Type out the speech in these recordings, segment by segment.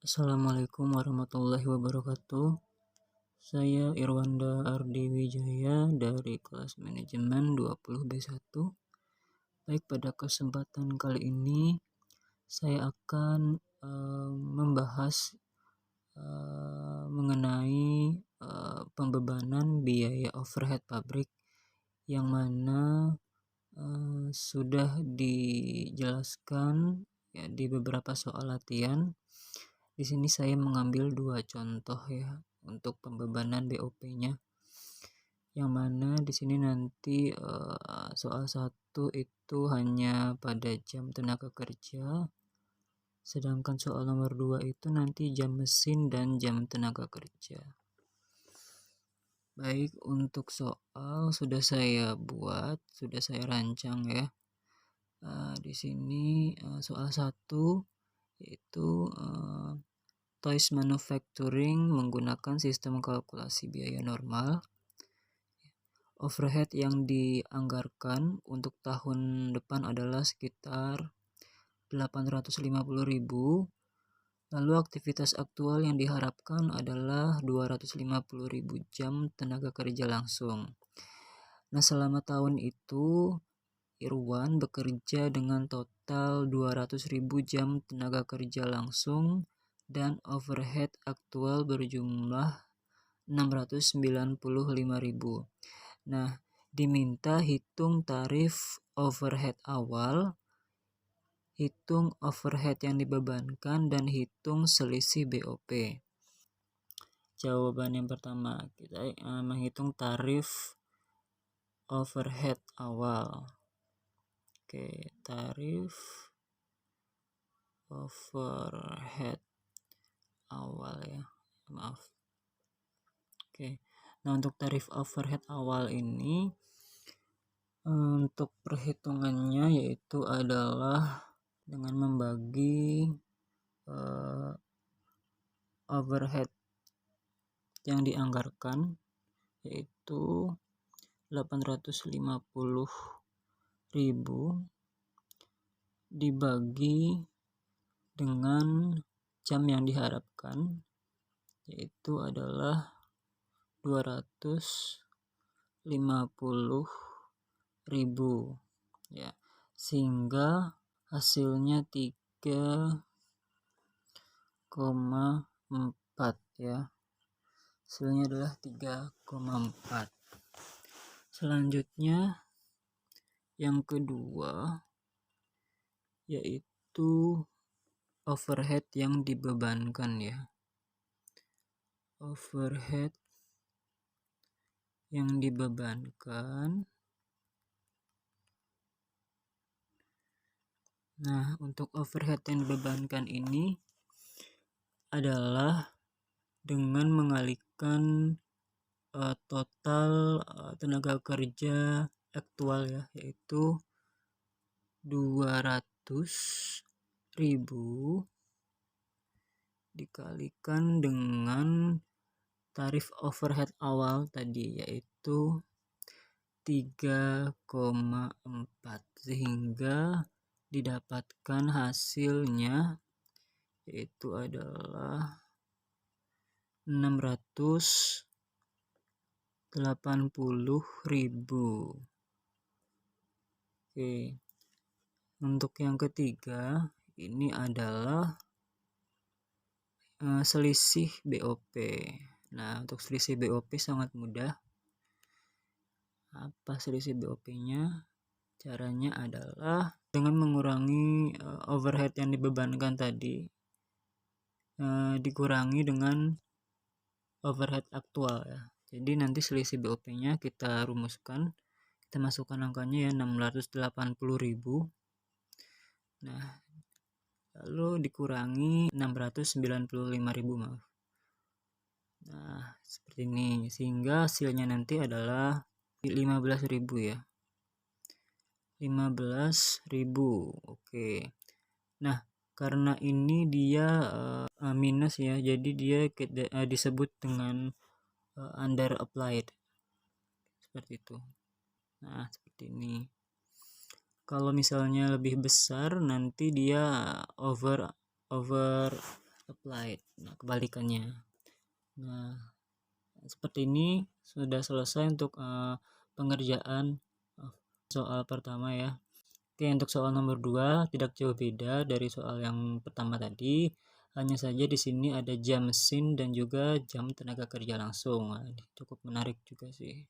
Assalamualaikum warahmatullahi wabarakatuh. Saya Irwanda Ardi Wijaya dari kelas manajemen 20B1. Baik, pada kesempatan kali ini saya akan membahas mengenai pembebanan biaya overhead pabrik yang mana sudah dijelaskan ya di beberapa soal latihan. Di sini saya mengambil 2 contoh ya untuk pembebanan BOP-nya. Yang mana di sini nanti soal 1 itu hanya pada jam tenaga kerja, sedangkan soal nomor 2 itu nanti jam mesin dan jam tenaga kerja. Baik, untuk soal sudah saya buat, sudah saya rancang ya. Di sini soal 1 yaitu toys manufacturing menggunakan sistem kalkulasi biaya normal. Overhead yang dianggarkan untuk tahun depan adalah sekitar 850.000. Lalu aktivitas aktual yang diharapkan adalah 250.000 jam tenaga kerja langsung. Nah, selama tahun itu Irwan bekerja dengan total 200.000 jam tenaga kerja langsung dan overhead aktual berjumlah 695.000. Nah, diminta hitung tarif overhead awal, hitung overhead yang dibebankan, dan hitung selisih BOP. Jawaban yang pertama, kita menghitung tarif overhead awal. Oke, tarif overhead awal ya, maaf. Oke, nah untuk tarif overhead awal ini untuk perhitungannya yaitu adalah dengan membagi overhead yang dianggarkan yaitu 850.000 dibagi dengan jam yang diharapkan yaitu adalah 250.000 ya, sehingga hasilnya 3,4 ya. Hasilnya adalah 3,4. Selanjutnya yang kedua yaitu overhead yang dibebankan ya. Overhead yang dibebankan. Nah, untuk overhead yang dibebankan ini adalah dengan mengalihkan total tenaga kerja aktual ya, yaitu 200.000 dikalikan dengan tarif overhead awal tadi yaitu 3,4 sehingga didapatkan hasilnya yaitu adalah 680.000. Oke. Untuk yang ketiga ini adalah selisih BOP. Nah, untuk selisih BOP sangat mudah. Apa selisih BOP-nya? Caranya adalah dengan mengurangi overhead yang dibebankan tadi dikurangi dengan overhead aktual ya. Jadi nanti selisih BOP-nya kita rumuskan, kita masukkan angkanya ya 680.000. Nah, lalu dikurangi 695.000 maaf. Nah, seperti ini sehingga hasilnya nanti adalah 15.000 ya. 15.000. Oke. Nah, karena ini dia minus ya, jadi dia disebut dengan under applied. Seperti itu. Nah, seperti ini. Kalau misalnya lebih besar nanti dia over applied. Nah, kebalikannya. Nah, seperti ini sudah selesai untuk pengerjaan soal pertama ya. Oke, untuk soal nomor 2 tidak jauh beda dari soal yang pertama tadi. Hanya saja di sini ada jam mesin dan juga jam tenaga kerja langsung. Nah, cukup menarik juga sih.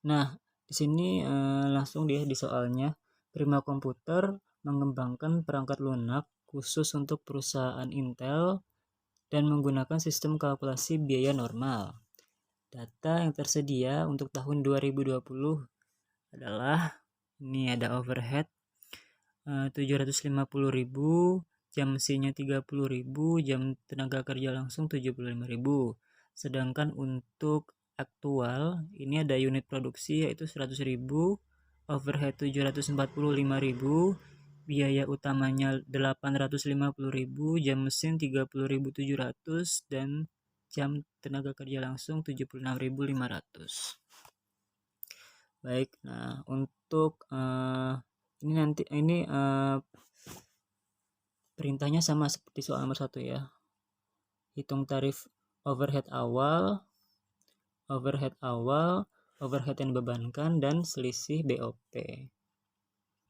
Nah, di sini langsung dia di soalnya. Prima Komputer mengembangkan perangkat lunak khusus untuk perusahaan Intel dan menggunakan sistem kalkulasi biaya normal. Data yang tersedia untuk tahun 2020 adalah ini ada overhead 750.000, jam mesinnya 30.000, jam tenaga kerja langsung 75.000. Sedangkan untuk aktual ini ada unit produksi yaitu 100.000, overhead 745.000, biaya utamanya 850.000, jam mesin 30.700 dan jam tenaga kerja langsung 76.500. Baik, nah untuk ini nanti perintahnya sama seperti soal nomor 1 ya. Hitung tarif overhead awal, overhead yang dibebankan dan selisih BOP.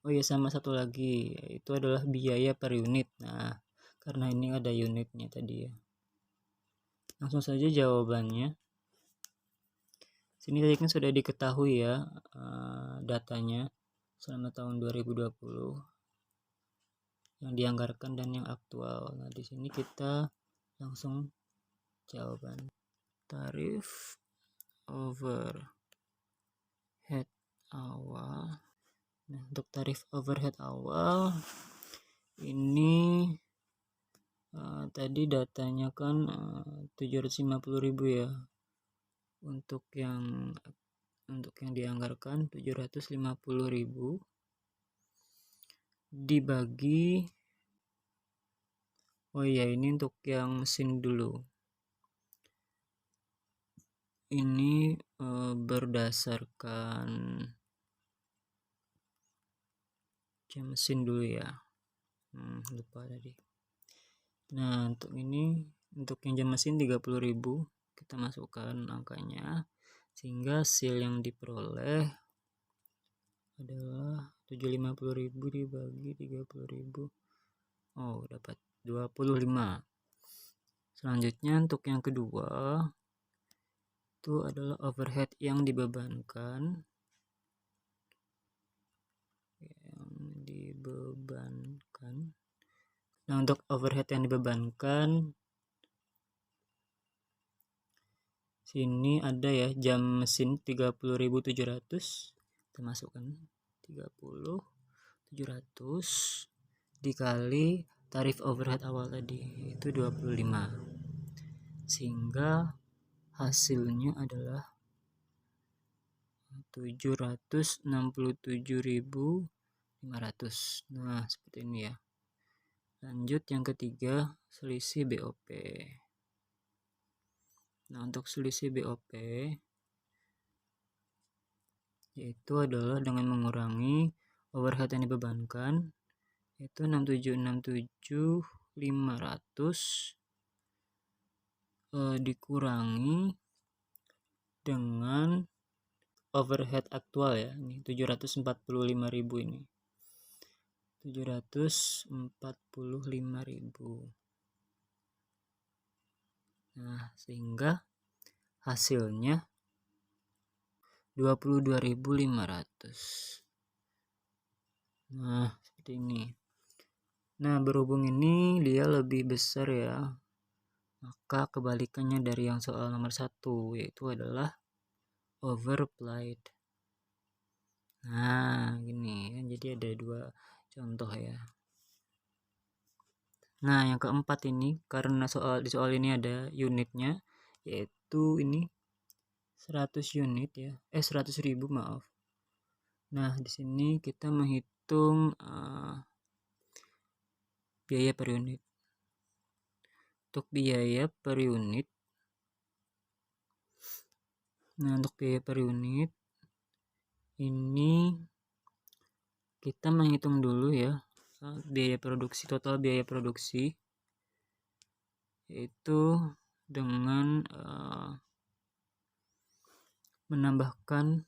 Oh ya, sama satu lagi, itu adalah biaya per unit. Nah, karena ini ada unitnya tadi ya. Langsung saja jawabannya. Sini tadi kan sudah diketahui ya datanya selama tahun 2020 yang dianggarkan dan yang aktual. Nah, di sini kita langsung jawaban. Tarif overhead awal. Nah, untuk tarif overhead awal ini tadi datanya kan 750.000 ya. Untuk yang dianggarkan 750.000 dibagi, oh iya ini untuk yang mesin dulu. Ini berdasarkan jam mesin dulu ya. Lupa tadi. Nah, untuk ini, untuk yang jam mesin 30.000 kita masukkan angkanya sehingga hasil yang diperoleh adalah 750.000 dibagi 30.000. Oh, dapat 25. Selanjutnya untuk yang kedua itu adalah overhead yang dibebankan. Nah, untuk overhead yang dibebankan sini ada ya jam mesin 30.700, kita masukkan 30.700 dikali tarif overhead awal tadi itu 25, sehingga hasilnya adalah 767.500. Nah, seperti ini ya. Lanjut yang ketiga, selisih BOP. Nah, untuk selisih BOP yaitu adalah dengan mengurangi overhead yang dibebankan, yaitu 67.500 dikurangi dengan overhead aktual ya, ini 745.000 ini. 745.000. Nah, sehingga hasilnya 22.500. Nah, seperti ini. Nah, berhubung ini dia lebih besar ya, maka kebalikannya dari yang soal nomor 1 yaitu adalah overapplied. Nah, gini kan, jadi ada dua contoh ya. Nah, yang keempat ini karena di soal ini ada unitnya, yaitu ini 100 unit ya. 100.000 maaf. Nah, di sini kita menghitung biaya per unit. Untuk biaya per unit. Nah, untuk biaya per unit ini kita menghitung dulu ya biaya produksi, total biaya produksi yaitu dengan menambahkan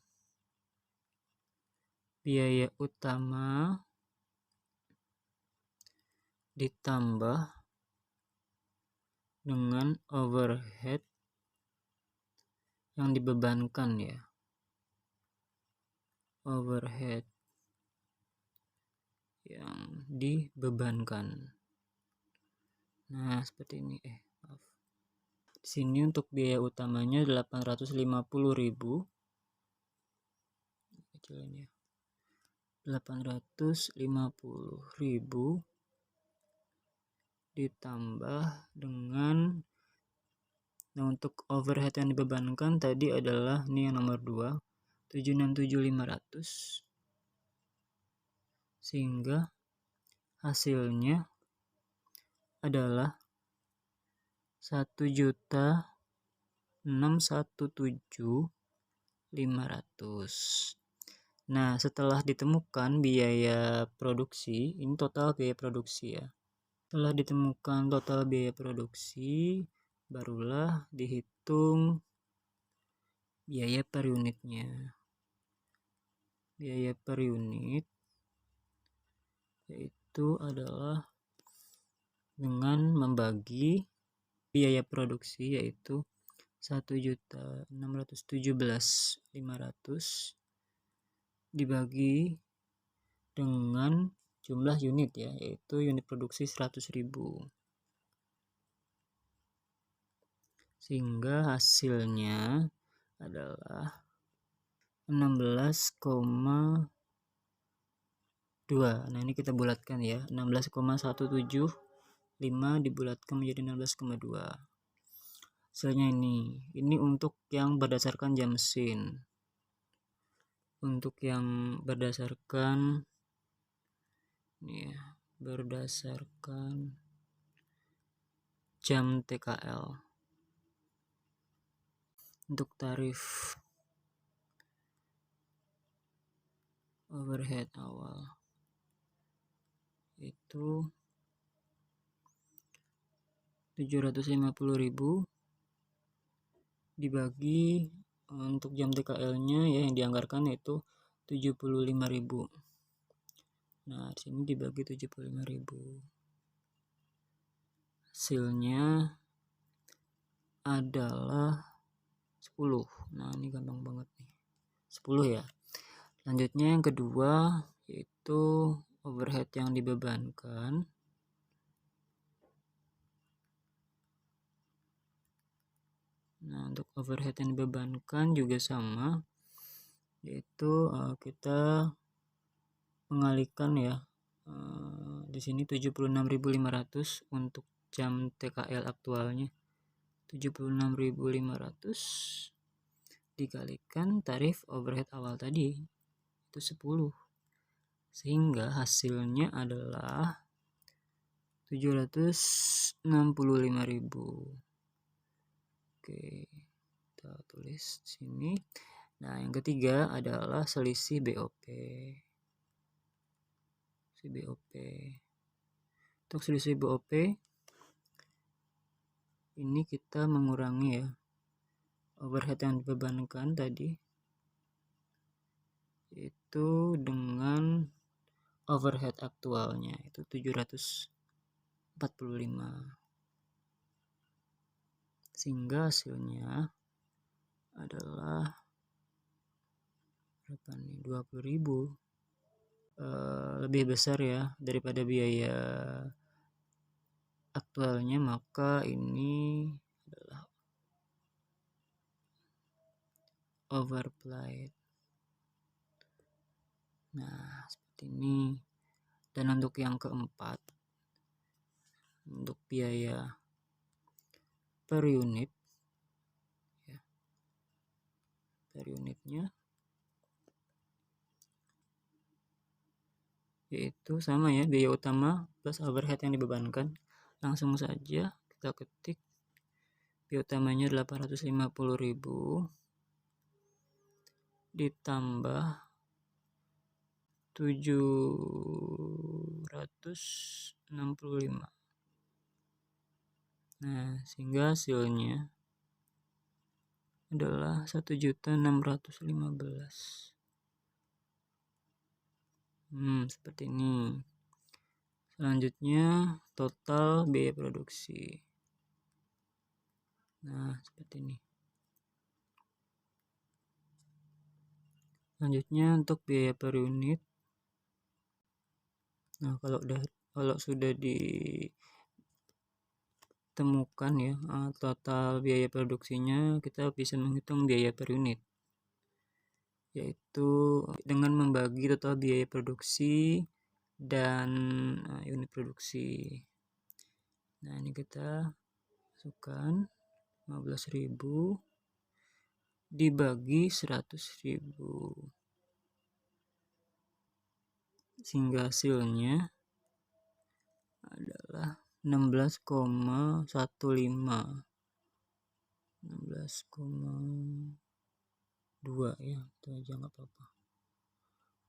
biaya utama ditambah dengan overhead yang dibebankan ya. Overhead yang dibebankan. Nah, seperti ini. Maaf. Di sini untuk biaya utamanya 850.000. Kecilin ya. 850.000 ditambah dengan, nah untuk overhead yang dibebankan tadi adalah ini yang nomor 2, 767.500, sehingga hasilnya adalah 1.617.500. Nah, setelah ditemukan biaya produksi, ini total biaya produksi ya. Setelah ditemukan total biaya produksi, barulah dihitung biaya per unitnya. Biaya per unit yaitu adalah dengan membagi biaya produksi yaitu 1.617.500 dibagi dengan jumlah unit ya, yaitu unit produksi 100.000. Sehingga hasilnya adalah 16,2. Nah, ini kita bulatkan ya. 16,175 dibulatkan menjadi 16,2. Hasilnya ini untuk yang berdasarkan jam mesin. Untuk yang berdasarkan ini ya, berdasarkan jam TKL. Untuk tarif overhead awal itu 750.000 dibagi untuk jam TKL-nya ya yang dianggarkan yaitu 75.000. Nah, di sini dibagi 75.000. Hasilnya adalah 10. Nah, ini gampang banget nih. 10 ya. Selanjutnya yang kedua yaitu overhead yang dibebankan. Nah, untuk overhead yang dibebankan juga sama, yaitu kita mengalihkan ya. Di sini 76.500 untuk jam TKL aktualnya. 76.500 dikalikan tarif overhead awal tadi itu 10, sehingga hasilnya adalah 765.000. Oke, kita tulis di sini. Nah, yang ketiga adalah selisih BOP. Untuk selisih BOP ini kita mengurangi ya overhead yang dibebankan tadi itu dengan overhead aktualnya itu 745, sehingga hasilnya adalah berapa nih, 20.000. Lebih besar ya daripada biaya aktualnya, maka ini adalah overapplied. Nah, seperti ini. Dan untuk yang keempat, untuk biaya per unit ya, per unitnya yaitu sama ya, biaya utama plus overhead yang dibebankan. Langsung saja kita ketik biaya utamanya 850.000 ditambah 765 Nah, sehingga hasilnya adalah 1.615. Seperti ini. Selanjutnya total biaya produksi. Nah, seperti ini. Selanjutnya untuk biaya per unit. Nah, kalau sudah ditemukan ya total biaya produksinya, kita bisa menghitung biaya per unit, yaitu dengan membagi total biaya produksi dan unit produksi. Nah, ini kita masukkan 15.000 dibagi 100.000, sehingga hasilnya adalah 16,15, 16,2 ya, itu aja nggak apa-apa.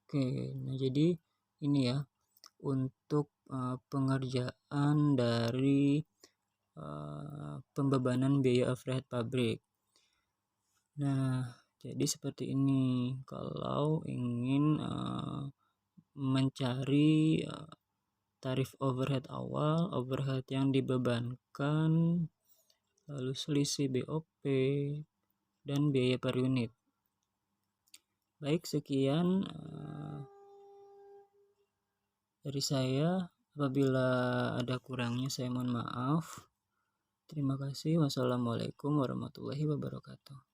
Oke, nah jadi ini ya untuk pengerjaan dari pembebanan biaya overhead pabrik. Nah, jadi seperti ini kalau ingin mencari tarif overhead awal, overhead yang dibebankan, lalu selisih BOP, dan biaya per unit. Baik, sekian dari saya. Apabila ada kurangnya saya mohon maaf. Terima kasih. Wassalamualaikum warahmatullahi wabarakatuh.